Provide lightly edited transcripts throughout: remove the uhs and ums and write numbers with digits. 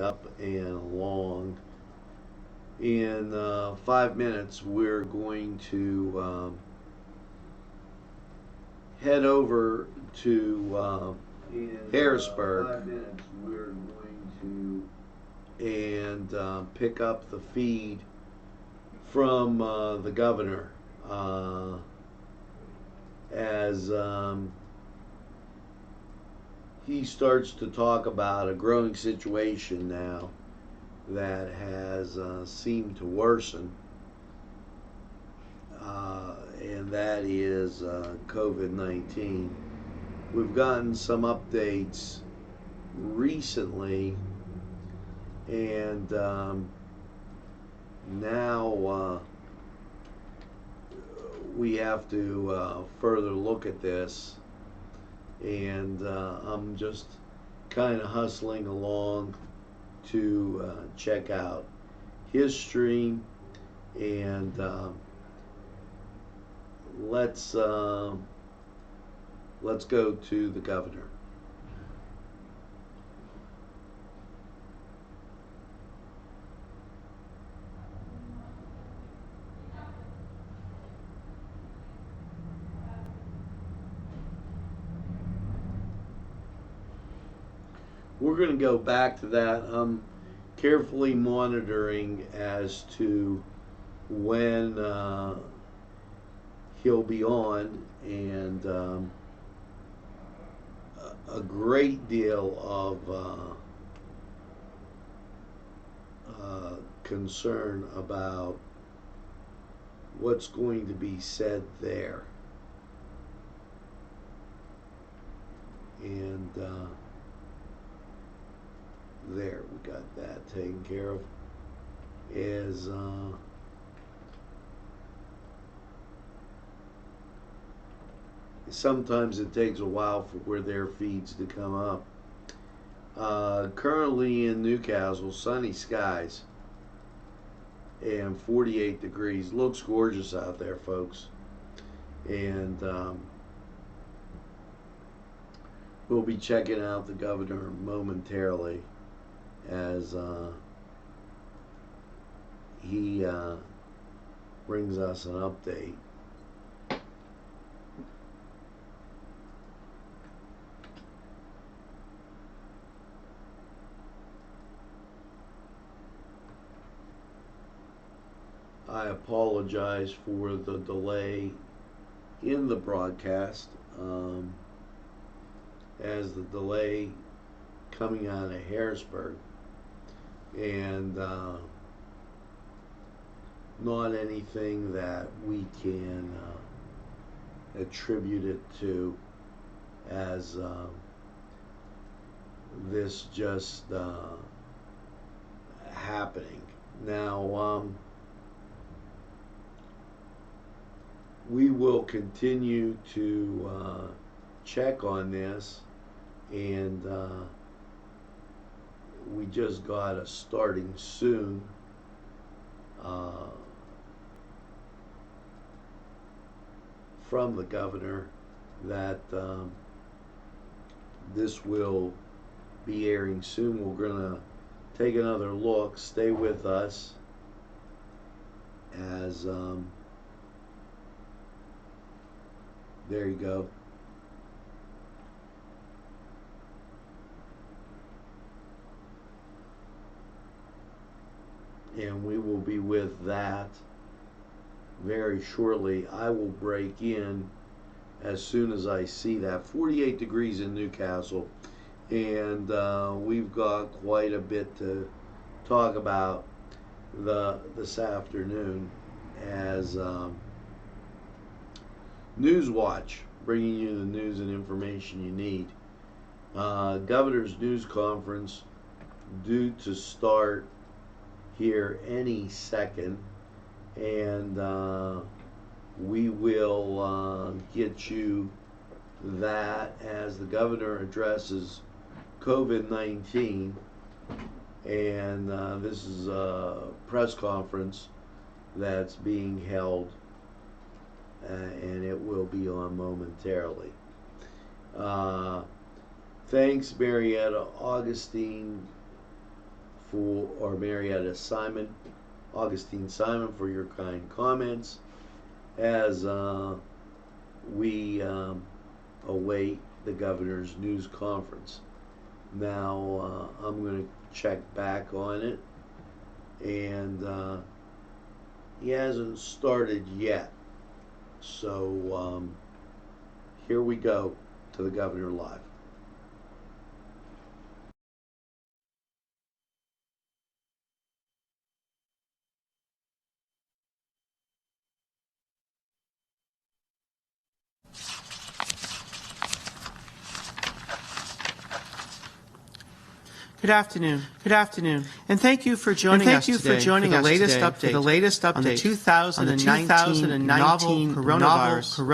up and along. In 5 minutes, we're going to head over to Harrisburg 5 minutes, we're going and pick up the feed from the governor as he starts to talk about a growing situation now that has seemed to worsen, and that is COVID-19. We've gotten some updates recently, and now we have to further look at this, and I'm just kind of hustling along to check out his stream, and let's go to the governor. We're going to go back to that. I'm carefully monitoring as to when he'll be on, and a great deal of concern about what's going to be said there. And there, we got that taken care of. Is sometimes it takes a while for their feeds to come up. Currently in Newcastle, sunny skies and 48 degrees. Looks gorgeous out there, folks. And we'll be checking out the governor momentarily as he brings us an update. I apologize for the delay in the broadcast, as the delay coming out of Harrisburg, and not anything that we can attribute it to, as this just happening. Now, we will continue to check on this, and we just got a starting soon from the governor that this will be airing soon. We're gonna take another look. Stay with us as there you go. And we will be with that very shortly. I will break in as soon as I see that. 48 degrees in Newcastle, and we've got quite a bit to talk about this afternoon, as Newswatch, bringing you the news and information you need. Governor's news conference due to start here any second, and we will get you that as the governor addresses COVID-19, and this is a press conference that's being held, and it will be on momentarily. Thanks, Marietta, Augustine, for Marietta Simon, Augustine Simon, for your kind comments as we await the governor's news conference. Now I'm going to check back on it, and he hasn't started yet. So here we go to the governor live. Good afternoon, and thank you for joining us today for the latest update on the 2019 novel coronavirus or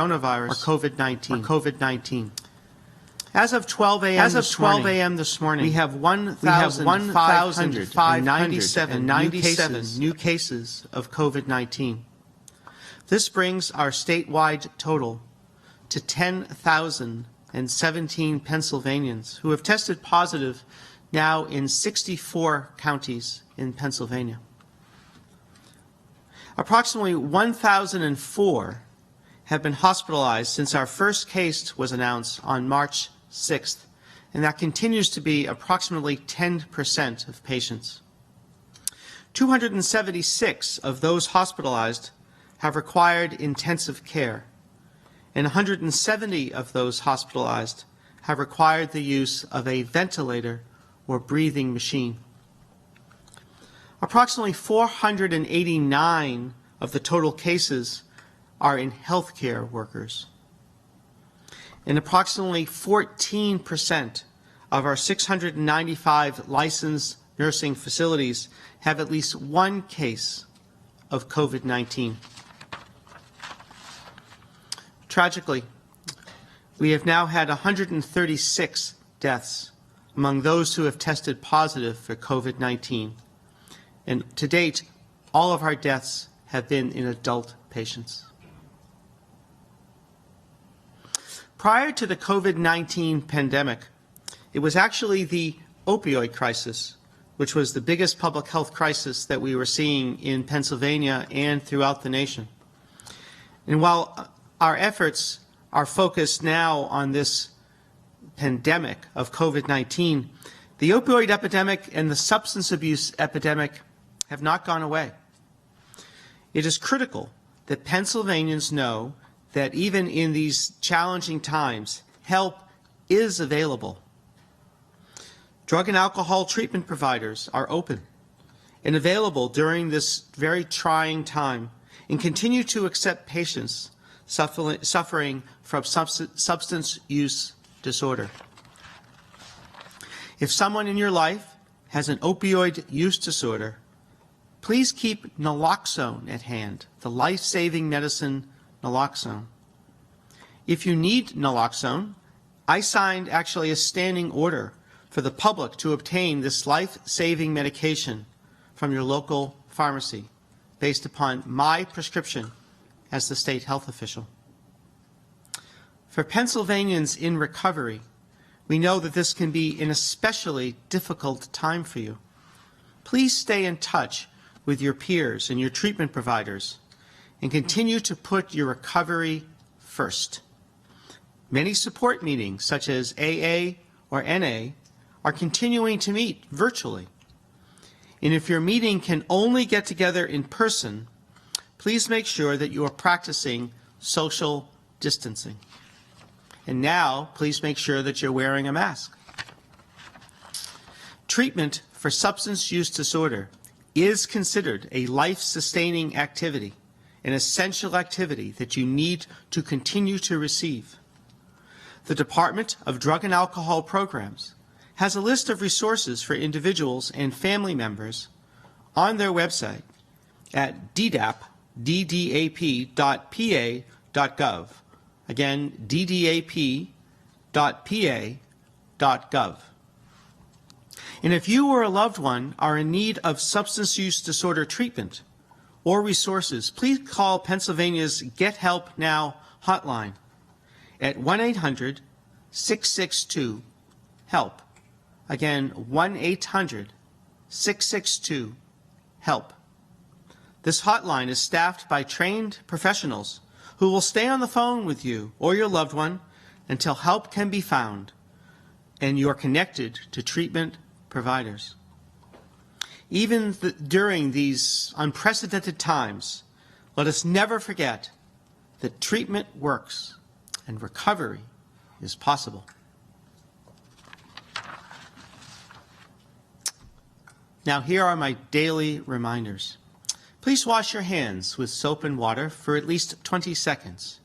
COVID-19. As of 12 a.m. this morning, we have 1,597 new cases of COVID-19. This brings our statewide total to 10,017 Pennsylvanians who have tested positive now in 64 counties in Pennsylvania. Approximately 1,004 have been hospitalized since our first case was announced on March 6th, and that continues to be approximately 10% of patients. 276 of those hospitalized have required intensive care, and 170 of those hospitalized have required the use of a ventilator or breathing machine. Approximately 489 of the total cases are in healthcare workers. And approximately 14% of our 695 licensed nursing facilities have at least one case of COVID-19. Tragically, we have now had 136 deaths among those who have tested positive for COVID-19. And to date, all of our deaths have been in adult patients. Prior to the COVID-19 pandemic, it was actually the opioid crisis, which was the biggest public health crisis that we were seeing in Pennsylvania and throughout the nation. And while our efforts are focused now on this pandemic of COVID-19, the opioid epidemic and the substance abuse epidemic have not gone away. It is critical that Pennsylvanians know that even in these challenging times, help is available. Drug and alcohol treatment providers are open and available during this very trying time and continue to accept patients suffering from substance use disorder. If someone in your life has an opioid use disorder, please keep naloxone at hand, the life-saving medicine naloxone. If you need naloxone, I signed actually a standing order for the public to obtain this life-saving medication from your local pharmacy based upon my prescription as the state health official. For Pennsylvanians in recovery, we know that this can be an especially difficult time for you. Please stay in touch with your peers and your treatment providers and continue to put your recovery first. Many support meetings, such as AA or NA, are continuing to meet virtually. And if your meeting can only get together in person, please make sure that you are practicing social distancing. And now, please make sure that you're wearing a mask. Treatment for substance use disorder is considered a life-sustaining activity, an essential activity that you need to continue to receive. The Department of Drug and Alcohol Programs has a list of resources for individuals and family members on their website at ddap.pa.gov. Again, ddap.pa.gov. And if you or a loved one are in need of substance use disorder treatment or resources, please call Pennsylvania's Get Help Now hotline at 1-800-662-HELP. Again, 1-800 1-800-662-HELP. This hotline is staffed by trained professionals who will stay on the phone with you or your loved one until help can be found and you are connected to treatment providers. Even during these unprecedented times, let us never forget that treatment works and recovery is possible. Now, here are my daily reminders. Please wash your hands with soap and water for at least 20 seconds,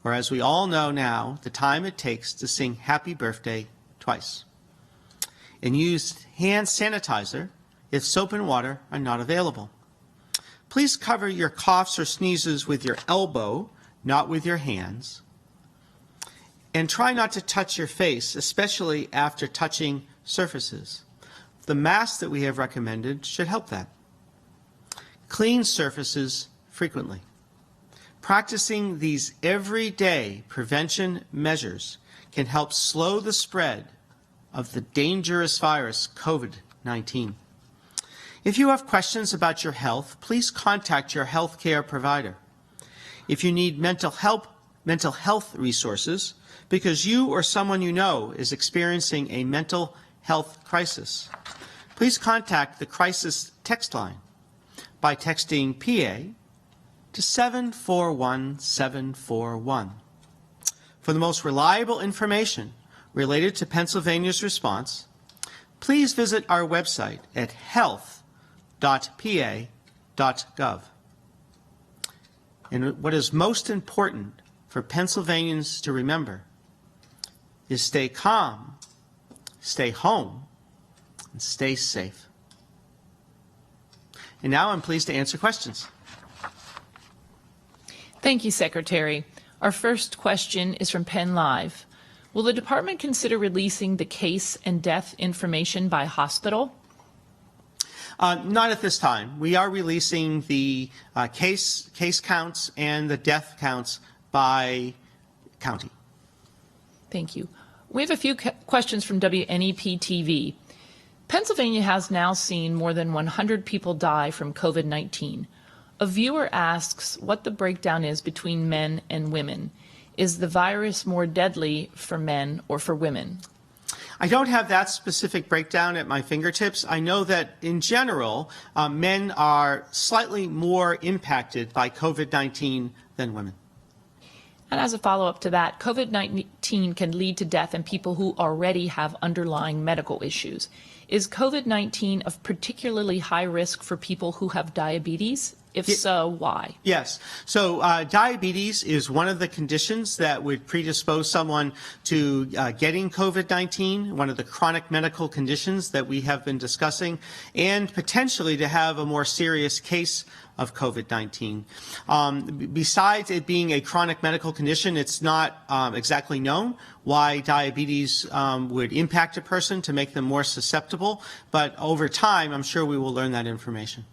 or as we all know now, the time it takes to sing Happy Birthday twice. And use hand sanitizer if soap and water are not available. Please cover your coughs or sneezes with your elbow, not with your hands. And try not to touch your face, especially after touching surfaces. The mask that we have recommended should help that. Clean surfaces frequently. Practicing these everyday prevention measures can help slow the spread of the dangerous virus, COVID-19. If you have questions about your health, please contact your healthcare provider. If you need mental health resources because you or someone you know is experiencing a mental health crisis, please contact the crisis text line by texting PA to 741-741. For the most reliable information related to Pennsylvania's response, please visit our website at health.pa.gov. And what is most important for Pennsylvanians to remember is stay calm, stay home, and stay safe. And now I'm pleased to answer questions. Thank you, Secretary. Our first question is from Penn Live. Will the department consider releasing the case and death information by hospital? Not at this time. We are releasing the case counts and the death counts by county. Thank you. We have a few questions from WNEP TV. Pennsylvania has now seen more than 100 people die from COVID-19. A viewer asks what the breakdown is between men and women. Is the virus more deadly for men or for women? I don't have that specific breakdown at my fingertips. I know that in general, men are slightly more impacted by COVID-19 than women. And as a follow-up to that, COVID-19 can lead to death in people who already have underlying medical issues. Is COVID-19 of particularly high risk for people who have diabetes? If so, why? Yes. So diabetes is one of the conditions that would predispose someone to getting COVID-19, one of the chronic medical conditions that we have been discussing, and potentially to have a more serious case of COVID-19. Besides it being a chronic medical condition, it's not exactly known why diabetes would impact a person to make them more susceptible, but over time, I'm sure we will learn that information.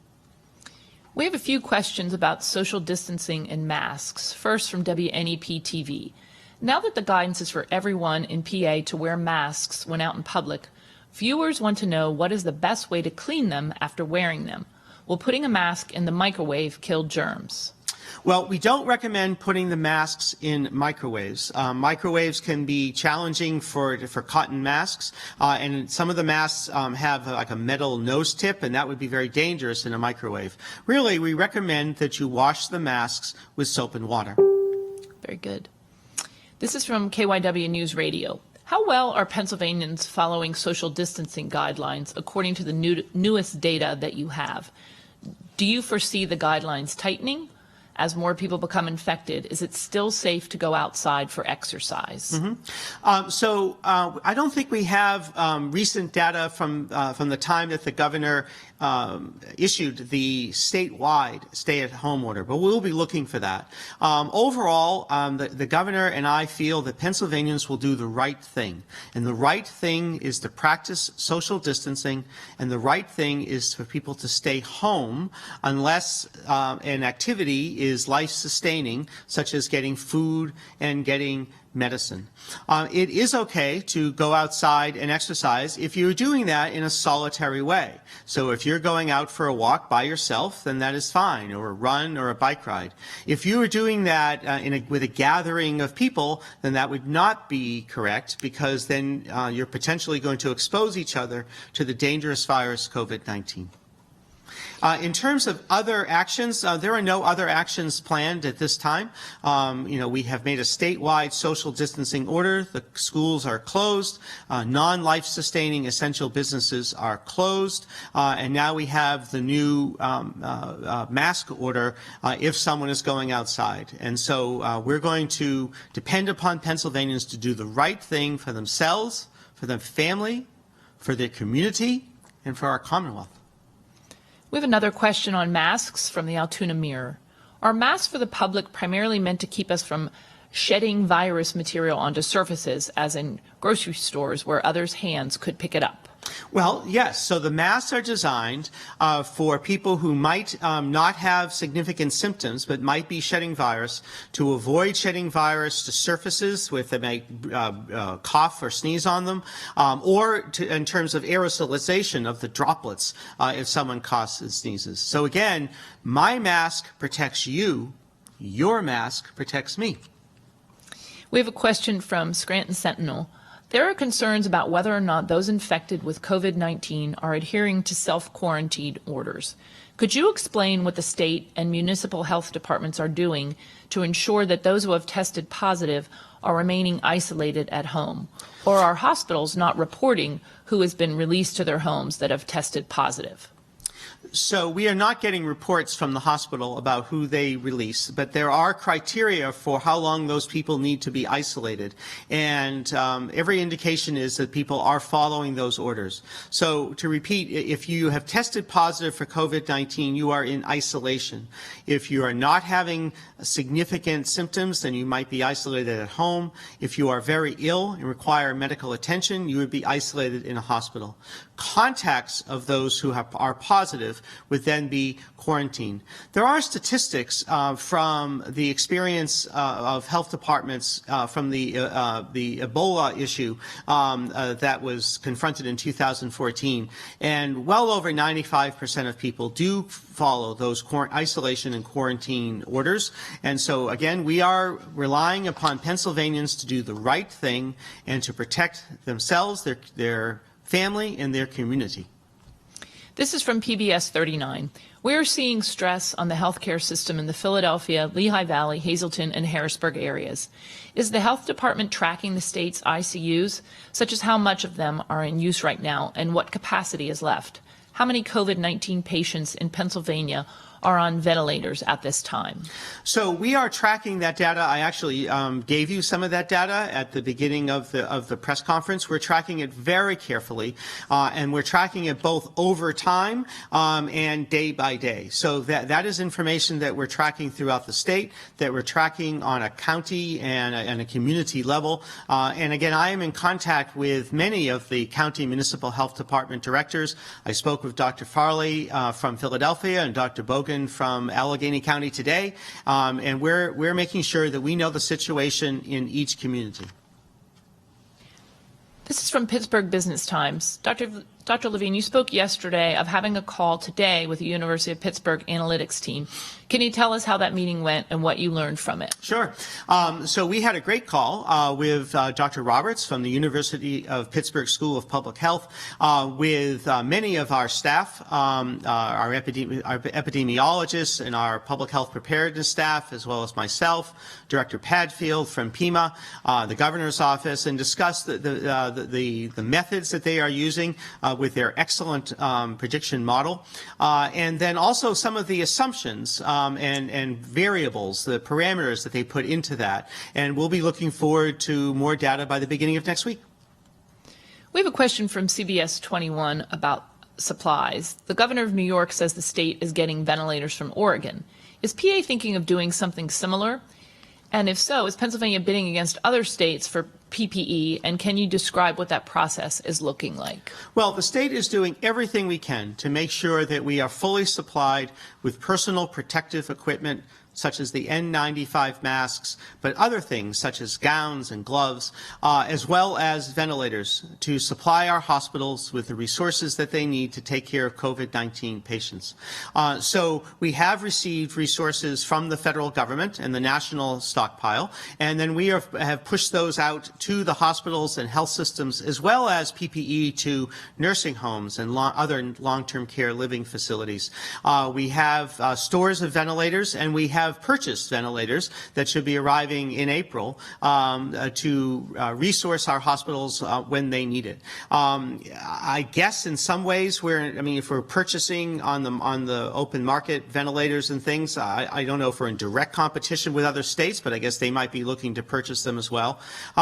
We have a few questions about social distancing and masks. First from WNEP TV. Now that the guidance is for everyone in PA to wear masks when out in public, viewers want to know what is the best way to clean them after wearing them. Will putting a mask in the microwave kill germs? Well, we don't recommend putting the masks in microwaves. Microwaves can be challenging for cotton masks, and some of the masks have like a metal nose tip, and that would be very dangerous in a microwave. Really, we recommend that you wash the masks with soap and water. Very good. This is from KYW News Radio. How well are Pennsylvanians following social distancing guidelines according to the newest data that you have? Do you foresee the guidelines tightening? As more people become infected, is it still safe to go outside for exercise? Mm-hmm. So I don't think we have recent data from the time that the governor issued the statewide stay-at-home order, but we'll be looking for that. Overall, the governor and I feel that Pennsylvanians will do the right thing, and the right thing is to practice social distancing, and the right thing is for people to stay home unless an activity is life-sustaining, such as getting food and getting medicine. It is okay to go outside and exercise if you're doing that in a solitary way. So if you're going out for a walk by yourself, then that is fine, or a run or a bike ride. If you are doing that with a gathering of people, then that would not be correct, because then you're potentially going to expose each other to the dangerous virus COVID-19. In terms of other actions, there are no other actions planned at this time. We have made a statewide social distancing order. The schools are closed. Non-life sustaining essential businesses are closed. And now we have the new mask order if someone is going outside. And so we're going to depend upon Pennsylvanians to do the right thing for themselves, for their family, for their community, and for our Commonwealth. We have another question on masks from the Altoona Mirror. Are masks for the public primarily meant to keep us from shedding virus material onto surfaces, as in grocery stores where others' hands could pick it up? Well, yes. So the masks are designed for people who might not have significant symptoms but might be shedding virus, to avoid shedding virus to surfaces if they may cough or sneeze on them, or in terms of aerosolization of the droplets if someone coughs and sneezes. So again, my mask protects you. Your mask protects me. We have a question from Scranton Sentinel. There are concerns about whether or not those infected with COVID-19 are adhering to self-quarantine orders. Could you explain what the state and municipal health departments are doing to ensure that those who have tested positive are remaining isolated at home? Or are hospitals not reporting who has been released to their homes that have tested positive? So we are not getting reports from the hospital about who they release, but there are criteria for how long those people need to be isolated. And every indication is that people are following those orders. So to repeat, if you have tested positive for COVID-19, you are in isolation. If you are not having significant symptoms, then you might be isolated at home. If you are very ill and require medical attention, you would be isolated in a hospital. Contacts of those who are positive would then be quarantined. There are statistics from the experience of health departments from the Ebola issue that was confronted in 2014, and well over 95% of people do follow those isolation and quarantine orders. And so again, we are relying upon Pennsylvanians to do the right thing and to protect themselves, their family, and their community. This is from PBS 39. We're seeing stress on the healthcare system in the Philadelphia, Lehigh Valley, Hazleton, and Harrisburg areas. Is the health department tracking the state's ICUs, such as how much of them are in use right now and what capacity is left? How many COVID-19 patients in Pennsylvania are on ventilators at this time? So we are tracking that data. I actually gave you some of that data at the beginning of the press conference. We're tracking it very carefully, and we're tracking it both over time and day by day. So that is information that we're tracking throughout the state, that we're tracking on a county and a community level. And again, I am in contact with many of the county municipal health department directors. I spoke with Dr. Farley from Philadelphia and Dr. Bogan from Allegheny County today, and we're making sure that we know the situation in each community. This is from Pittsburgh Business Times. Dr. Levine, you spoke yesterday of having a call today with the University of Pittsburgh analytics team. Can you tell us how that meeting went and what you learned from it? Sure. So we had a great call with Dr. Roberts from the University of Pittsburgh School of Public Health, with many of our staff, our epidemiologists and our public health preparedness staff, as well as myself, Director Padfield from PEMA, the governor's office, and discussed the methods that they are using with their excellent prediction model, and then also some of the assumptions and variables, the parameters that they put into that. And we'll be looking forward to more data by the beginning of next week. We have a question from CBS 21 about supplies. The governor of New York says the state is getting ventilators from Oregon. Is PA thinking of doing something similar? And if so, is Pennsylvania bidding against other states for PPE, and can you describe what that process is looking like? Well, the state is doing everything we can to make sure that we are fully supplied with personal protective equipment, such as the N95 masks, but other things such as gowns and gloves, as well as ventilators to supply our hospitals with the resources that they need to take care of COVID-19 patients. So we have received resources from the federal government and the national stockpile, and then we have pushed those out to the hospitals and health systems, as well as PPE to nursing homes and other long-term care living facilities. We have stores of ventilators, and we have purchased ventilators that should be arriving in April to resource our hospitals when they need it. I guess in some ways, if we're purchasing on the open market ventilators and things, I don't know if we're in direct competition with other states, but I guess they might be looking to purchase them as well.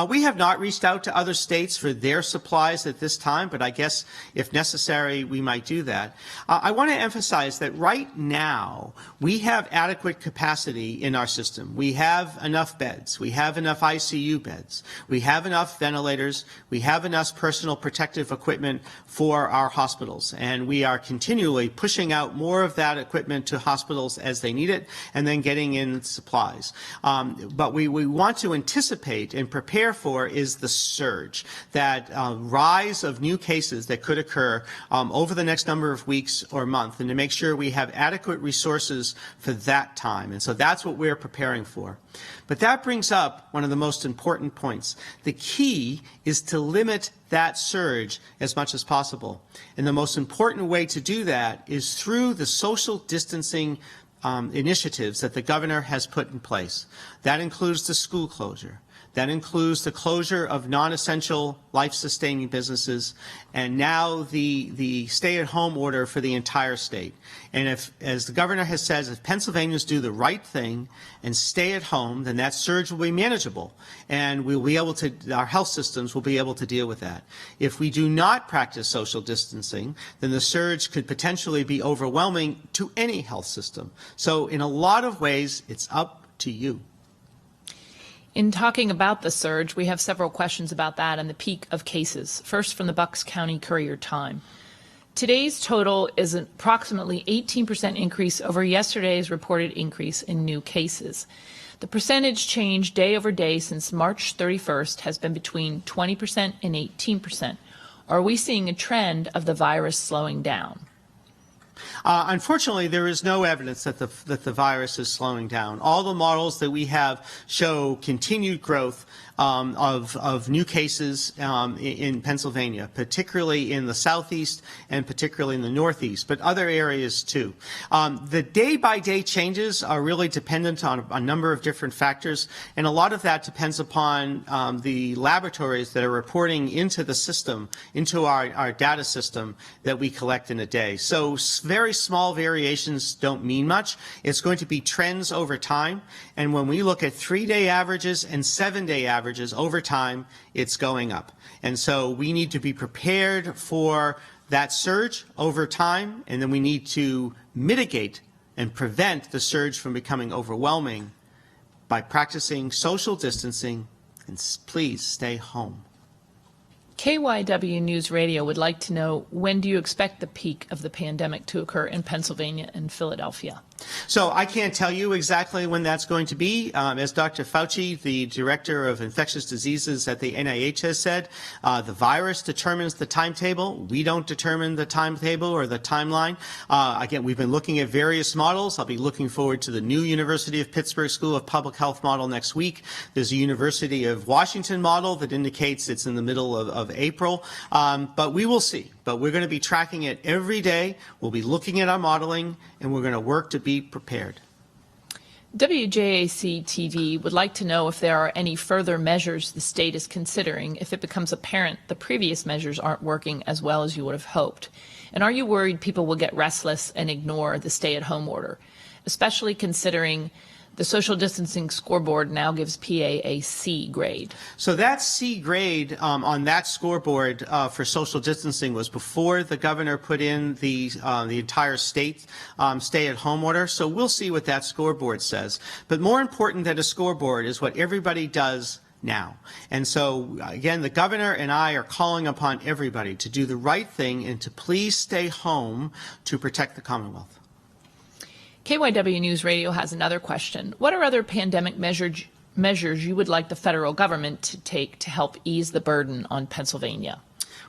We have not reached out to other states for their supplies at this time, but I guess if necessary, we might do that. I want to emphasize that right now, we have adequate capacity in our system. We have enough beds. We have enough ICU beds. We have enough ventilators. We have enough personal protective equipment for our hospitals. And we are continually pushing out more of that equipment to hospitals as they need it, and then getting in supplies. But we want to anticipate and prepare for is the surge, that rise of new cases that could occur over the next number of weeks or month, and to make sure we have adequate resources for that time. And so that's what we're preparing for. But that brings up one of the most important points. The key is to limit that surge as much as possible. And the most important way to do that is through the social distancing initiatives that the governor has put in place. That includes the school closure. That includes the closure of non-essential life-sustaining businesses, and now the stay-at-home order for the entire state. And if, as the governor has said, if Pennsylvanians do the right thing and stay at home, then that surge will be manageable, and we'll be able to, our health systems will be able to deal with that. If we do not practice social distancing, then the surge could potentially be overwhelming to any health system. So in a lot of ways, it's up to you. In talking about the surge, we have several questions about that and the peak of cases. First, from the Bucks County Courier-Time. Today's total is an approximately 18% increase over yesterday's reported increase in new cases. The percentage change day over day since March 31st has been between 20% and 18%. Are we seeing a trend of the virus slowing down? Unfortunately, there is no evidence that the virus is slowing down. All the models that we have show continued growth of new cases in Pennsylvania, particularly in the southeast and particularly in the northeast, but other areas too. The day-by-day changes are really dependent on a number of different factors, and a lot of that depends upon the laboratories that are reporting into the system, into our data system that we collect in a day. So very small variations don't mean much. It's going to be trends over time, and when we look at 3-day averages and 7-day averages over time, it's going up. And so we need to be prepared for that surge over time, and then we need to mitigate and prevent the surge from becoming overwhelming by practicing social distancing, and please stay home. KYW News Radio would like to know, when do you expect the peak of the pandemic to occur in Pennsylvania and Philadelphia? So I can't tell you exactly when that's going to be. As Dr. Fauci, the director of infectious diseases at the NIH, has said, the virus determines the timetable. We don't determine the timetable or the timeline. Again, we've been looking at various models. I'll be looking forward to the new University of Pittsburgh School of Public Health model next week. There's a University of Washington model that indicates it's in the middle of April. But we will see. But we're going to be tracking it every day. We'll be looking at our modeling, and we're going to work to be prepared. WJAC-TV would like to know if there are any further measures the state is considering if it becomes apparent the previous measures aren't working as well as you would have hoped. And are you worried people will get restless and ignore the stay-at-home order, especially considering the social distancing scoreboard now gives PA a C grade? So that C grade on that scoreboard for social distancing was before the governor put in the entire state stay-at-home order. So we'll see what that scoreboard says. But more important than a scoreboard is what everybody does now. And so, again, the governor and I are calling upon everybody to do the right thing and to please stay home to protect the Commonwealth. KYW News Radio has another question. What are other pandemic measures you would like the federal government to take to help ease the burden on Pennsylvania?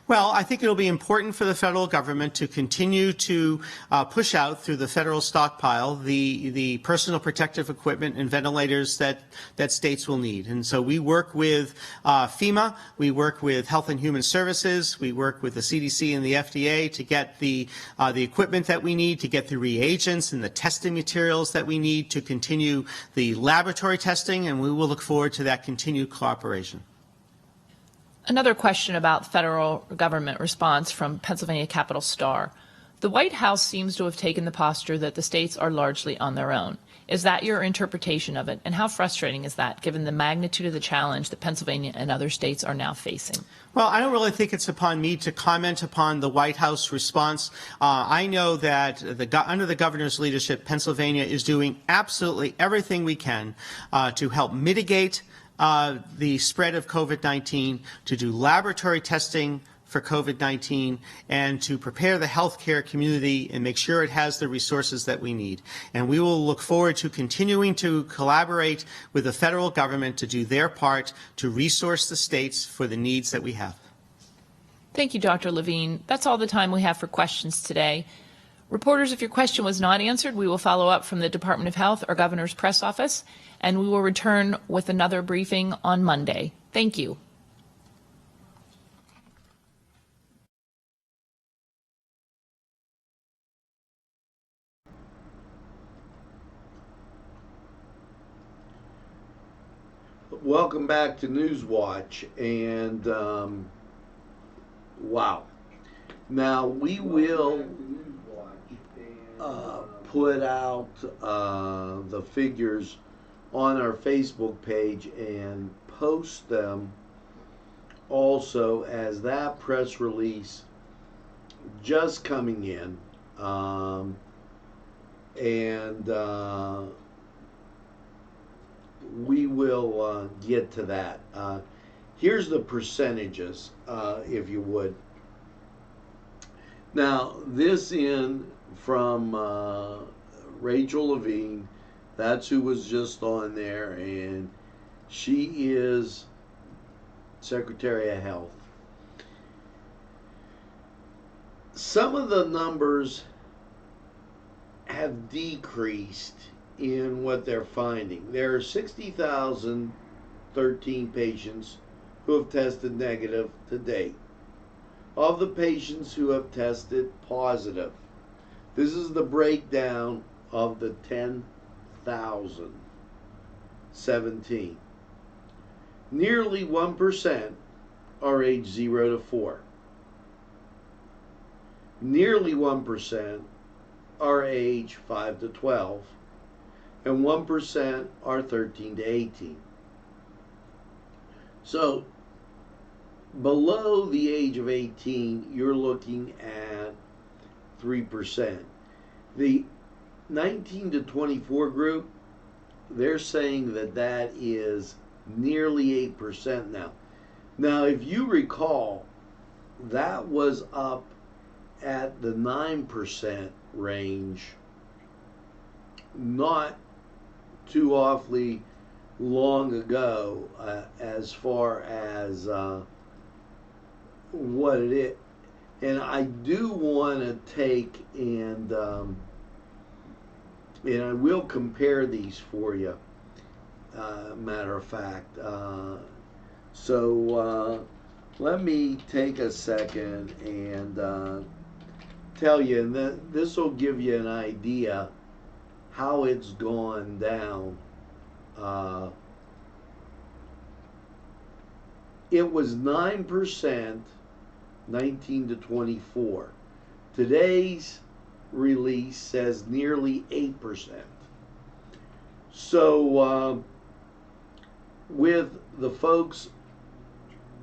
Well, I think it'll be important for the federal government to continue to push out through the federal stockpile the personal protective equipment and ventilators that states will need. And so we work with FEMA, we work with Health and Human Services, we work with the CDC and the FDA to get the equipment that we need, to get the reagents and the testing materials that we need to continue the laboratory testing, and we will look forward to that continued cooperation. Another question about federal government response from Pennsylvania Capital Star. The White House seems to have taken the posture that the states are largely on their own. Is that your interpretation of it? And how frustrating is that, given the magnitude of the challenge that Pennsylvania and other states are now facing? Well, I don't really think it's upon me to comment upon the White House response. I know that under the governor's leadership, Pennsylvania is doing absolutely everything we can to help mitigate the spread of COVID-19, to do laboratory testing for COVID-19, and to prepare the healthcare community and make sure it has the resources that we need. And we will look forward to continuing to collaborate with the federal government to do their part to resource the states for the needs that we have. Thank you, Dr. Levine. That's all the time we have for questions today. Reporters, if your question was not answered, we will follow up from the Department of Health or Governor's Press Office, and we will return with another briefing on Monday. Thank you. Welcome back to Newswatch, and wow. Now we will put out the figures on our Facebook page and post them also as that press release just coming in, and we will get to that. Here's the percentages, if you would. Now, this in from Rachel Levine, that's who was just on there, and she is Secretary of Health. Some of the numbers have decreased in what they're finding. There are 60,013 patients who have tested negative to date. Of the patients who have tested positive, this is the breakdown of the 10,017. Nearly 1% are age 0 to 4. Nearly 1% are age 5 to 12. And 1% are 13 to 18. So, below the age of 18, you're looking at 3%. The 19 to 24 group, they're saying that that is nearly 8% now. Now, if you recall, that was up at the 9% range not too awfully long ago, as far as what it is. And I do want to take and I will compare these for you, matter of fact. So let me take a second and tell you, and this will give you an idea how it's gone down. It was 9%, 19 to 24. Today's release says nearly 8%. So with the folks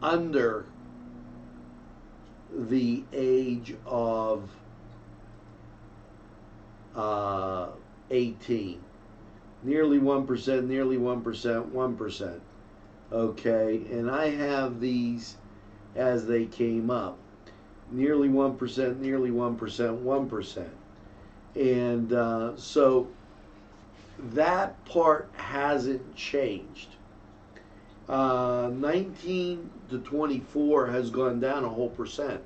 under the age of 18, nearly 1%, nearly 1%, 1%. Okay, and I have these as they came up. Nearly 1%, nearly 1%, 1%. And so that part hasn't changed. 19 to 24 has gone down a whole percent.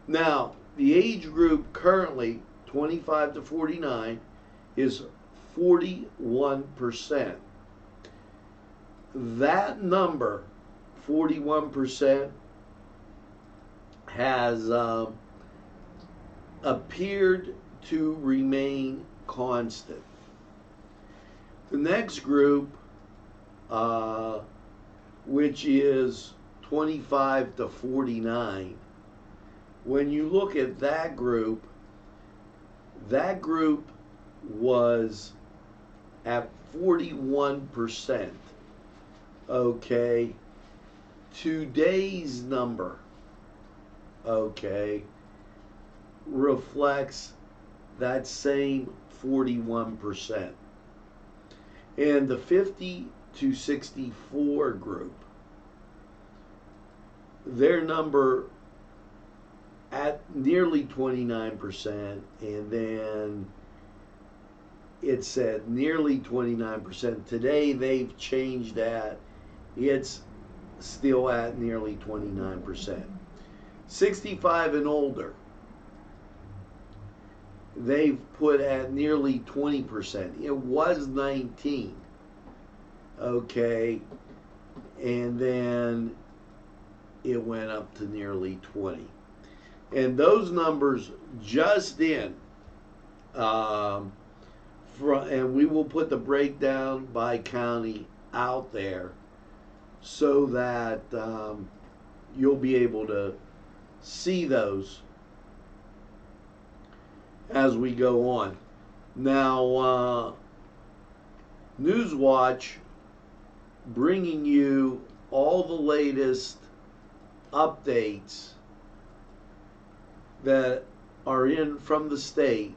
Now, the age group currently, 25 to 49, is 41%. That number, 41%, has appeared to remain constant. The next group, which is 25 to 49, when you look at that group was at 41%. Okay, today's number, okay, reflects that same 41%. And the 50 to 64 group, their number at nearly 29%, and then it said nearly 29%. Today they've changed that. It's still at nearly 29%. 65 and older, they've put at nearly 20%. It was 19. Okay, and then it went up to nearly 20. And those numbers just in, and we will put the breakdown by county out there so that you'll be able to see those as we go on. Now, Newswatch bringing you all the latest updates that are in from the state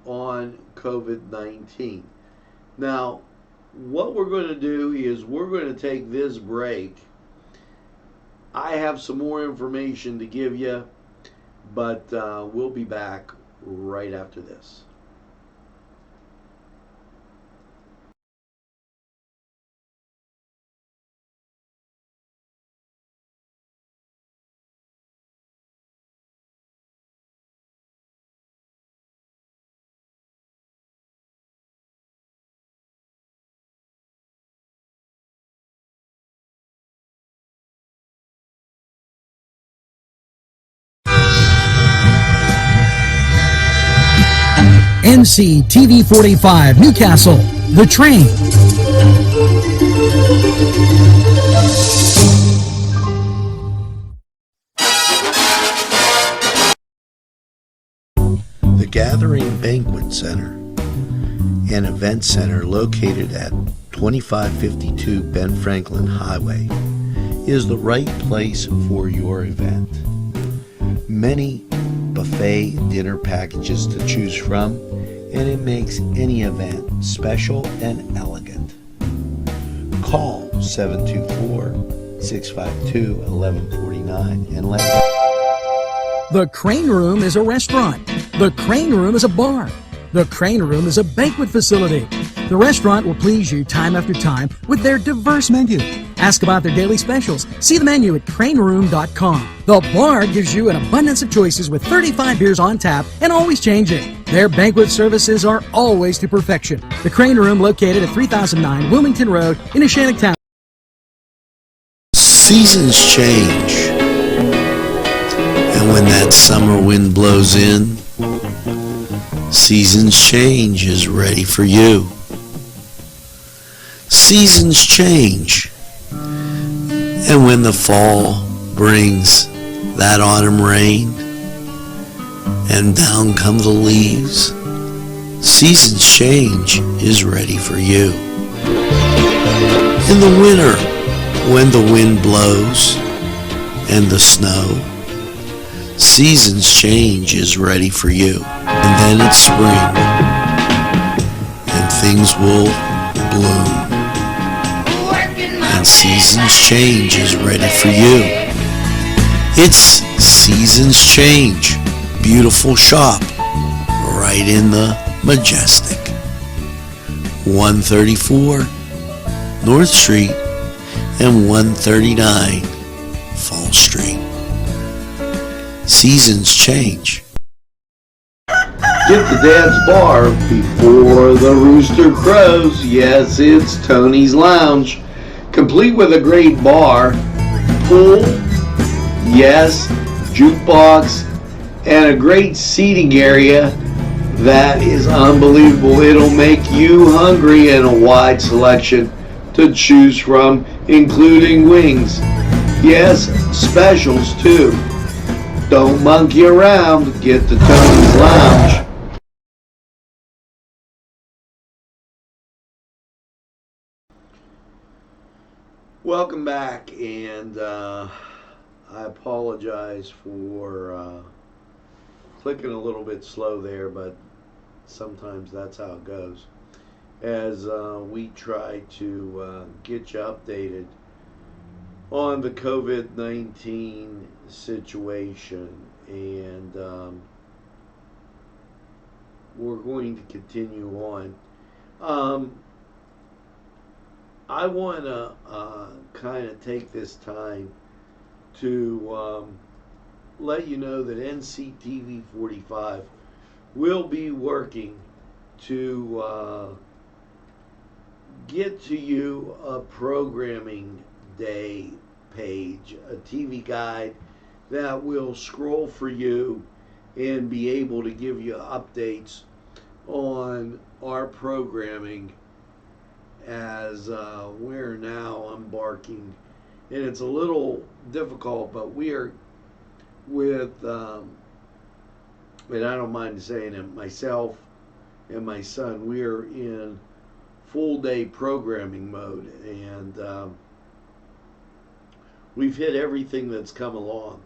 on COVID-19. Now, what we're going to do is we're going to take this break. I have some more information to give you, but we'll be back right after this. NCTV45 Newcastle, The Train. The Gathering Banquet Center, an event center located at 2552 Ben Franklin Highway, is the right place for your event. Many buffet dinner packages to choose from, and it makes any event special and elegant. Call 724-652-1149 and let us. The Crane Room is a restaurant. The Crane Room is a bar. The Crane Room is a banquet facility. The restaurant will please you time after time with their diverse menu. Ask about their daily specials. See the menu at craneroom.com. The bar gives you an abundance of choices with 35 beers on tap and always changing. Their banquet services are always to perfection. The Crane Room, located at 3009 Wilmington Road in Neshannock. Seasons change, and when that summer wind blows in, Seasons Change is ready for you. Seasons change, and when the fall brings that autumn rain and down come the leaves, Seasons Change is ready for you. In the winter, when the wind blows and the snow, Seasons Change is ready for you. And then it's spring, and things will bloom, and Seasons Change is ready for you. It's Seasons Change, beautiful shop right in the Majestic. 134 North Street and 139 Fall Street. Seasons change. Get to Dad's Bar before the rooster crows. Yes, it's Tony's Lounge. Complete with a great bar, pool, yes, jukebox, and a great seating area that is unbelievable. It'll make you hungry, and a wide selection to choose from, including wings. Yes, specials too. Don't monkey around. Get to Tony's Lounge. Welcome back, and I apologize for clicking a little bit slow there, but sometimes that's how it goes. As we try to get you updated on the COVID-19 situation, and we're going to continue on. I want to kind of take this time to let you know that NCTV45 will be working to get to you a programming day page, a TV guide that will scroll for you and be able to give you updates on our programming as we're now embarking. And it's a little difficult, but we are with, and I don't mind saying it, myself and my son, we are in full day programming mode, and we've hit everything that's come along.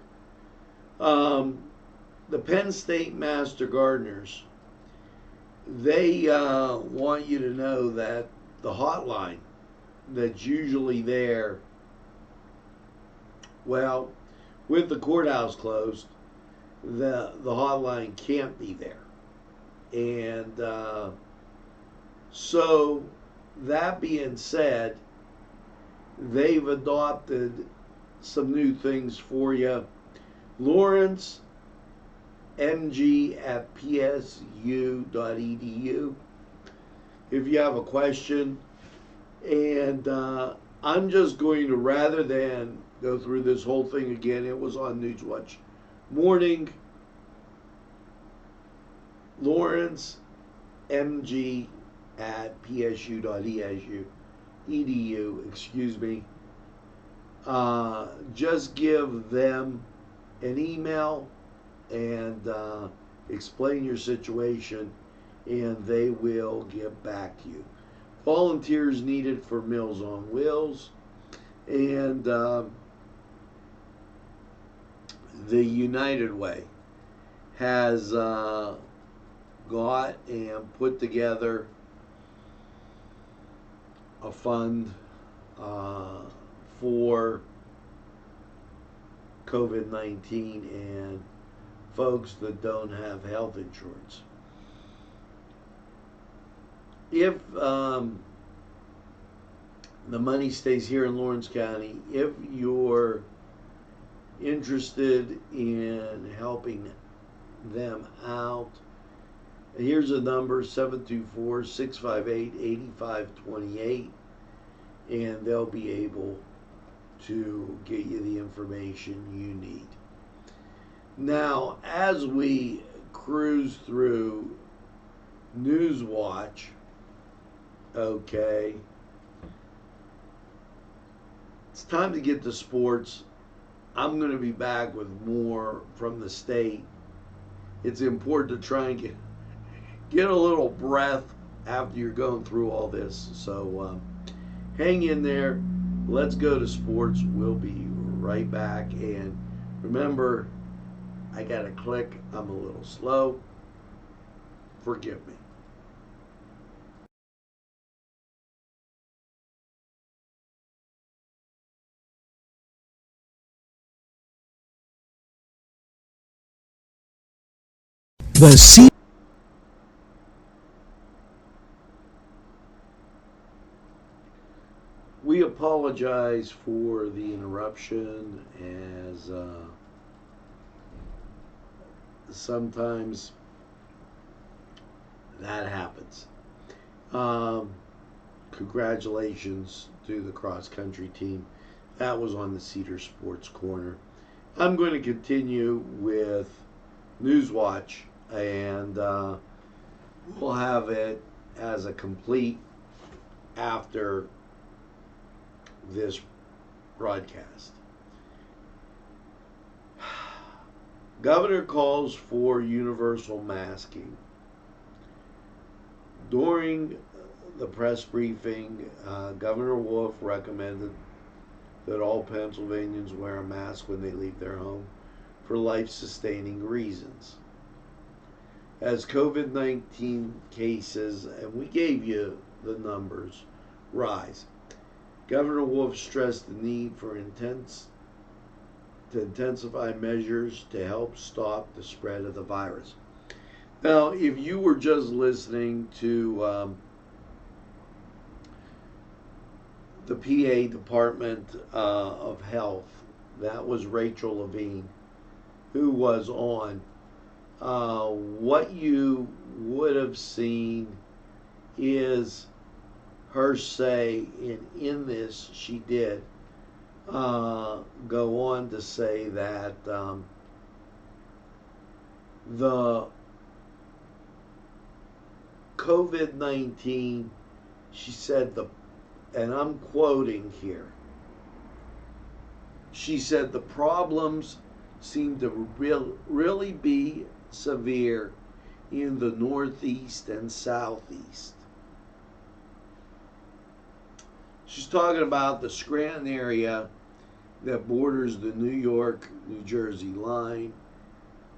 The Penn State Master Gardeners, they want you to know that the hotline that's usually there, well, with the courthouse closed, the hotline can't be there. And so, that being said, they've adopted some new things for you. Lawrence, mg@psu.edu. If you have a question, and I'm just going to, rather than go through this whole thing again, it was on Newswatch morning. Lawrence, mg@psu.edu, excuse me. Just give them an email and explain your situation, and they will get back to you. Volunteers needed for Meals on Wheels, and the United Way has got and put together a fund for COVID-19 and folks that don't have health insurance. If the money stays here in Lawrence County, if you're interested in helping them out, here's a number, 724-658-8528, and they'll be able to get you the information you need. Now, as we cruise through Newswatch, okay, it's time to get to sports. I'm going to be back with more from the state. It's important to try and get a little breath after you're going through all this. So hang in there. Let's go to sports. We'll be right back. And remember, I got to click. I'm a little slow. Forgive me. The we apologize for the interruption, as sometimes that happens. Congratulations to the cross country team. That was on the Cedar Sports Corner. I'm going to continue with Newswatch, and we'll have it as a complete after this broadcast. Governor calls for universal masking. During the press briefing, Governor Wolf recommended that all Pennsylvanians wear a mask when they leave their home for life-sustaining reasons. As COVID-19 cases, and we gave you the numbers, rise, Governor Wolf stressed the need for intensify measures to help stop the spread of the virus. Now, if you were just listening to the PA Department of Health, that was Rachel Levine, who was on. What you would have seen is her say, and in this she did go on to say that the COVID-19, she said, and I'm quoting here, she said the problems seem to really be severe in the Northeast and Southeast. She's talking about the Scranton area that borders the New York, New Jersey line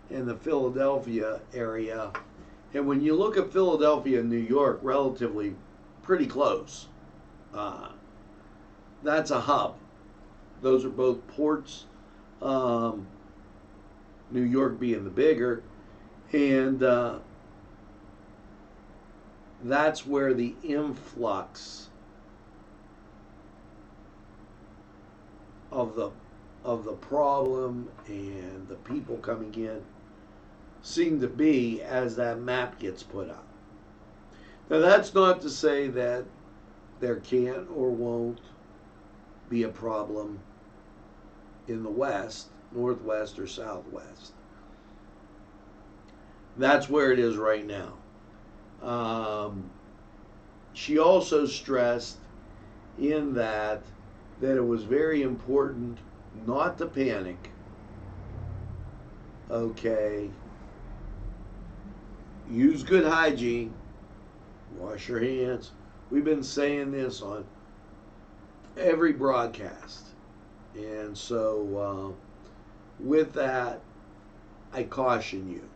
and the Philadelphia area. And when you look at Philadelphia and New York, relatively pretty close. That's a hub. Those are both ports. New York being the bigger. And that's where the influx of the problem and the people coming in seem to be as that map gets put up. Now, that's not to say that there can't or won't be a problem in the West, Northwest, or Southwest. That's where it is right now. She also stressed in that it was very important not to panic. Okay. Use good hygiene. Wash your hands. We've been saying this on every broadcast. And so with that, I caution you.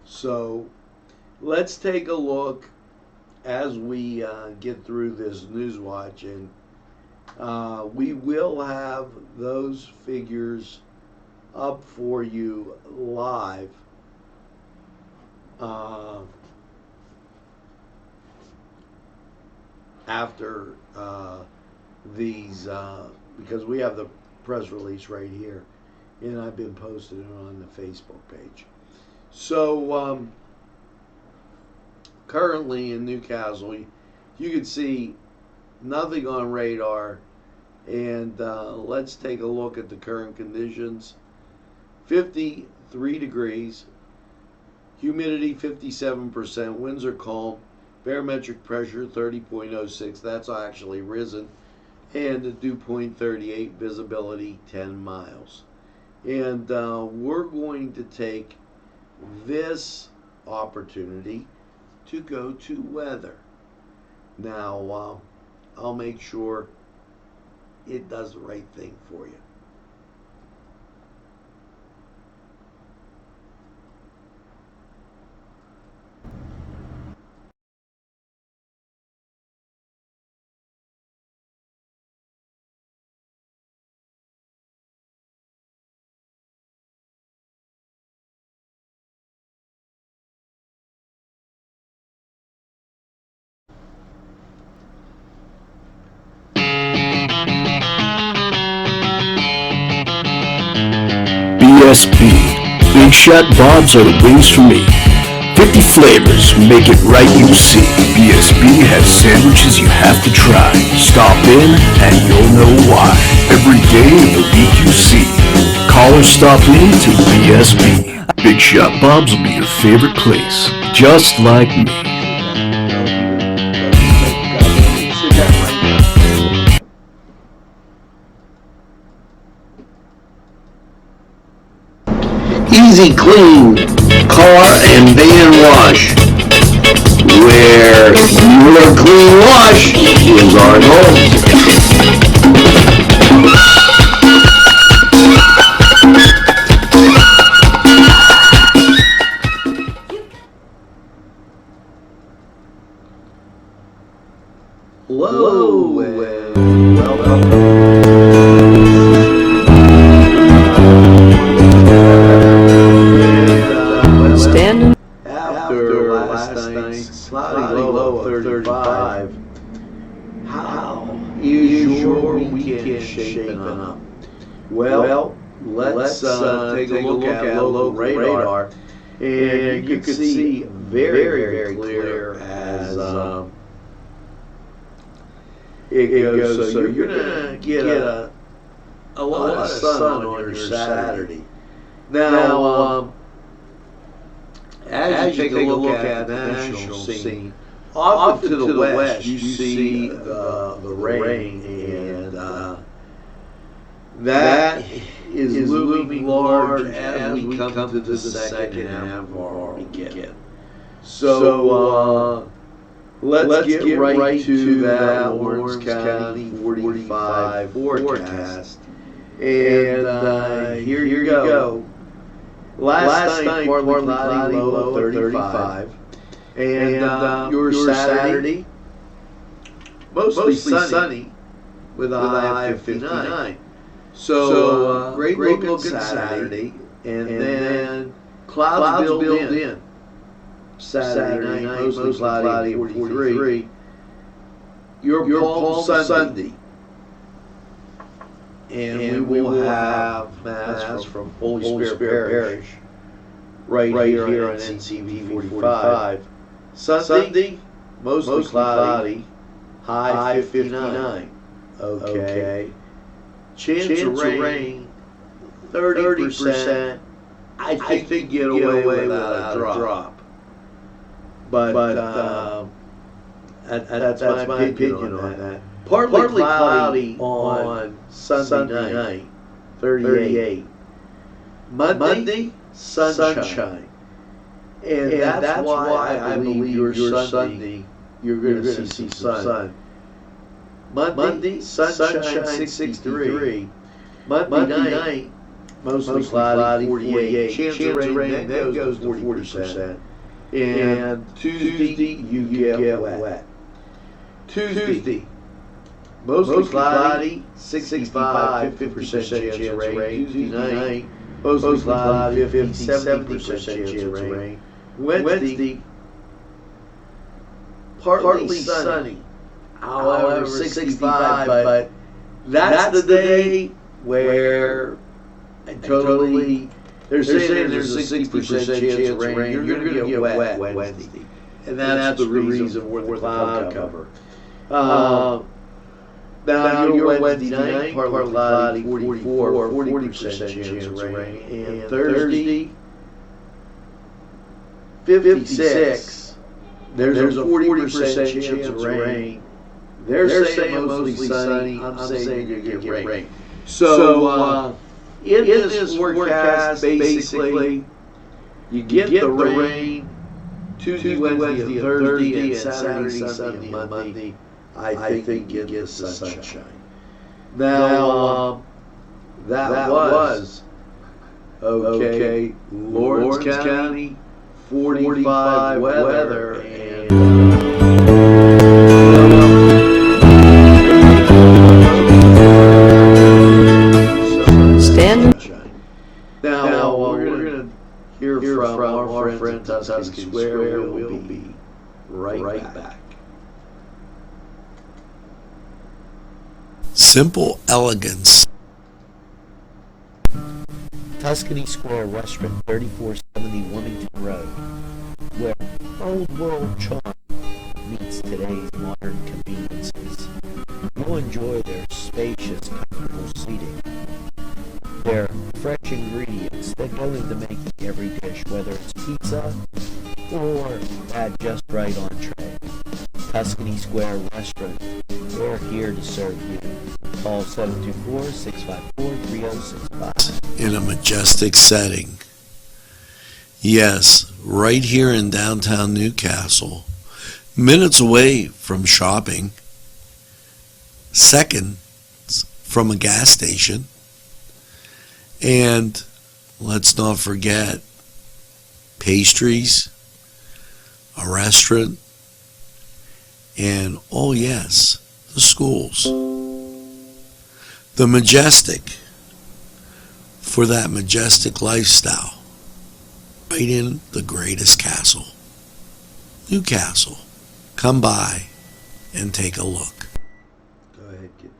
So let's take a look as we get through this Newswatch, and we will have those figures up for you live after these, because we have the press release right here, and I've been posting it on the Facebook page. So currently in Newcastle, you can see nothing on radar, and let's take a look at the current conditions. 53 degrees, humidity 57%, winds are calm, barometric pressure 30.06, that's actually risen, and the dew point 38, visibility 10 miles. And we're going to take this opportunity to go to weather. Now, I'll make sure it does the right thing for you. BSB. Big Shot Bob's are the wings for me. 50 flavors, make it right, you see. BSB has sandwiches you have to try. Stop in and you'll know why. Every day of the week you see. Call or stop in to BSB. Big Shot Bob's will be your favorite place, just like me. Easy Clean Car and Van Wash, where your clean wash is our goal. Hello and welcome. Standing. After last night's cloudy low of 35, how is your weekend shaping up? Well, let's take a look at local radar, and you can see very clear as it goes. So you're gonna get a lot of sun on your Saturday. Now, as you take a look at the national scene, off to the west, you see the rain, and that is looming large as we come to the second half of our weekend. So let's get right to that Lawrence County 45 forecast, and here you go. Last night, partly cloudy, low of 35. And your Saturday, mostly sunny, with a high of 59. So, great looking Saturday. And then clouds build in. Saturday night, mostly cloudy, 43. Your Palm Sunday. And we will have Mass from Holy Spirit Parish right here on NCTV45. Sunday, mostly cloudy, high 59. Okay. Chance of rain, 30%. I think get away without a drop. But that's my opinion on that. Partly cloudy on Sunday night, 38. Monday, sunshine. And that's why I believe your Sunday, you're going to see some sun. Monday, sunshine, 63. Monday night, mostly cloudy, 48. Chance of rain, that goes to 40%. And Tuesday, you get wet. Tuesday, mostly cloudy, 65, 50% chance of rain. Tuesday night, mostly cloudy, 50, 70% chance of rain. Wednesday, partly sunny, however 65, but that's the day where totally, they're saying there's a 60% chance of rain. You're going to get wet Wednesday. And that's the reason for the cloud cover. Now your Wednesday night, partly cloudy, 44, 40% chance of rain. And Thursday, 56, there's a 40% chance of rain. They're saying mostly sunny. I'm saying you're going to get rain. So in this forecast, basically, you get the rain Tuesday, Wednesday, and Thursday, and Saturday, Sunday, and Monday. I think you get the sunshine. Now, that was, okay, Lawrence County, 45 weather, and sunshine. Now we're going to hear from our friend Tuscan Square. We'll be right back. Simple elegance. Tuscany Square Restaurant, 3470 Wilmington Road, where old world charm meets today's modern conveniences. You'll enjoy their spacious, comfortable seating, their fresh ingredients that go into making every dish, whether it's pizza or that just right entree. Tuscany Square Restaurant, they're here to serve you. Call 724-654-3065. In a majestic setting. Yes, right here in downtown Newcastle, minutes away from shopping, seconds from a gas station, and let's not forget pastries, a restaurant, and oh yes, the schools. The majestic, for that majestic lifestyle, right in the greatest castle, Newcastle. Come by and take a look. Go ahead, get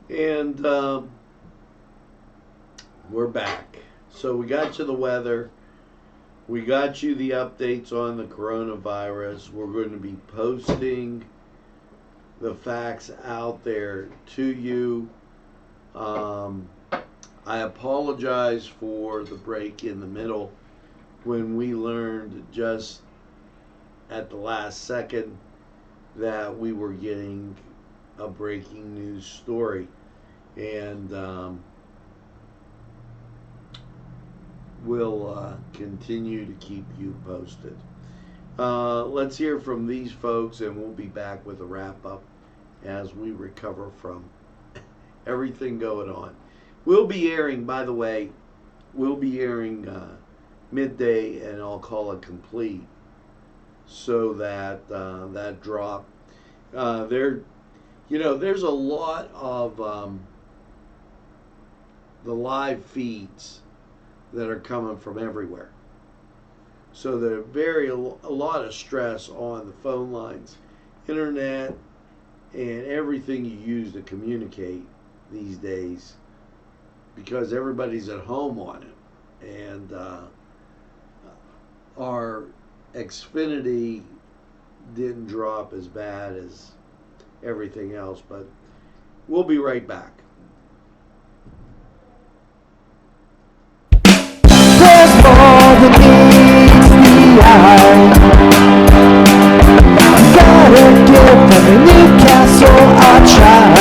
that. And we're back. So we got you the weather. We got you the updates on the coronavirus. We're going to be posting the facts out there to you. I apologize for the break in the middle when we learned just at the last second that we were getting a breaking news story. And we'll continue to keep you posted. Let's hear from these folks, and we'll be back with a wrap-up as we recover from everything going on. We'll be airing, by the way, Midday, and I'll call it complete, so that that drop there's a lot of the live feeds that are coming from everywhere. So there's a lot of stress on the phone lines, internet, and everything you use to communicate these days, because everybody's at home on it. And our Xfinity didn't drop as bad as everything else, but we'll be right back. There's more than meets the eye. Gotta give every Newcastle a try.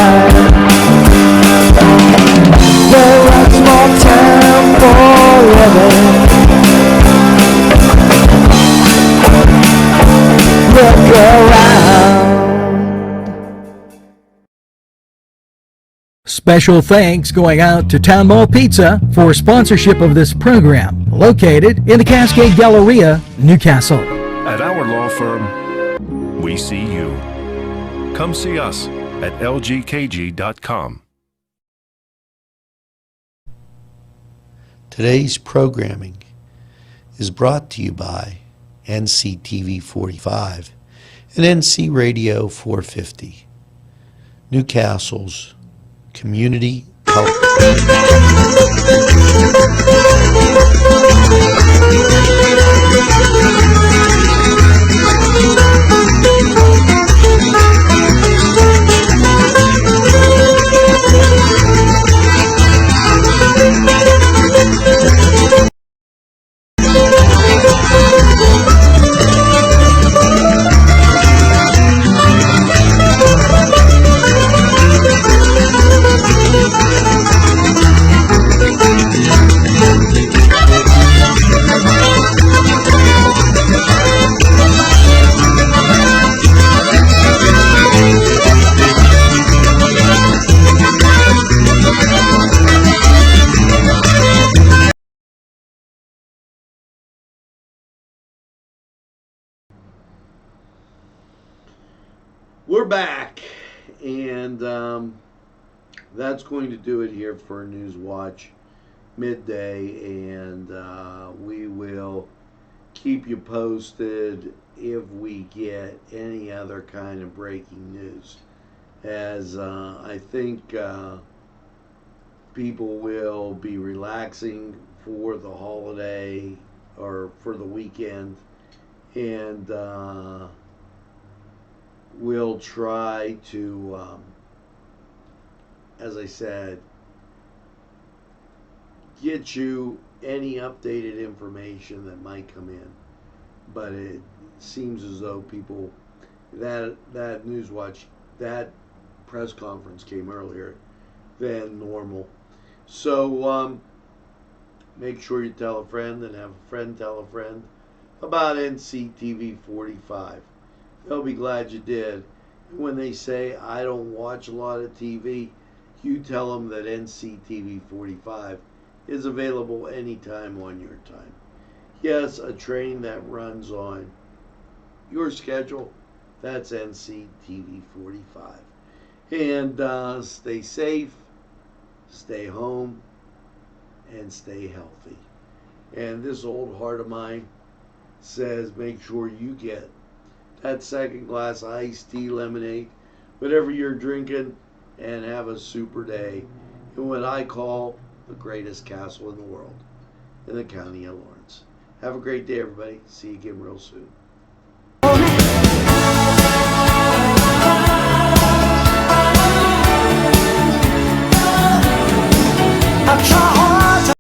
They're a small town forever. Look around. Special thanks going out to Town Mall Pizza for sponsorship of this program, located in the Cascade Galleria, Newcastle. At our law firm, we see you. Come see us at lgkg.com. Today's programming is brought to you by NCTV45 and NC Radio 450, Newcastle's community color. We're back, and that's going to do it here for Newswatch Midday, and we will keep you posted if we get any other kind of breaking news as I think people will be relaxing for the holiday or for the weekend, and we'll try to, as I said, get you any updated information that might come in. But it seems as though people, that Newswatch, that press conference came earlier than normal. So make sure you tell a friend and have a friend tell a friend about NCTV45. They'll be glad you did. When they say, I don't watch a lot of TV, you tell them that NCTV45 is available anytime on your time. Yes, a train that runs on your schedule, that's NCTV45. And stay safe, stay home, and stay healthy. And this old heart of mine says make sure you get that second glass iced tea, lemonade, whatever you're drinking, and have a super day in what I call the greatest castle in the world, in the county of Lawrence. Have a great day, everybody. See you again real soon.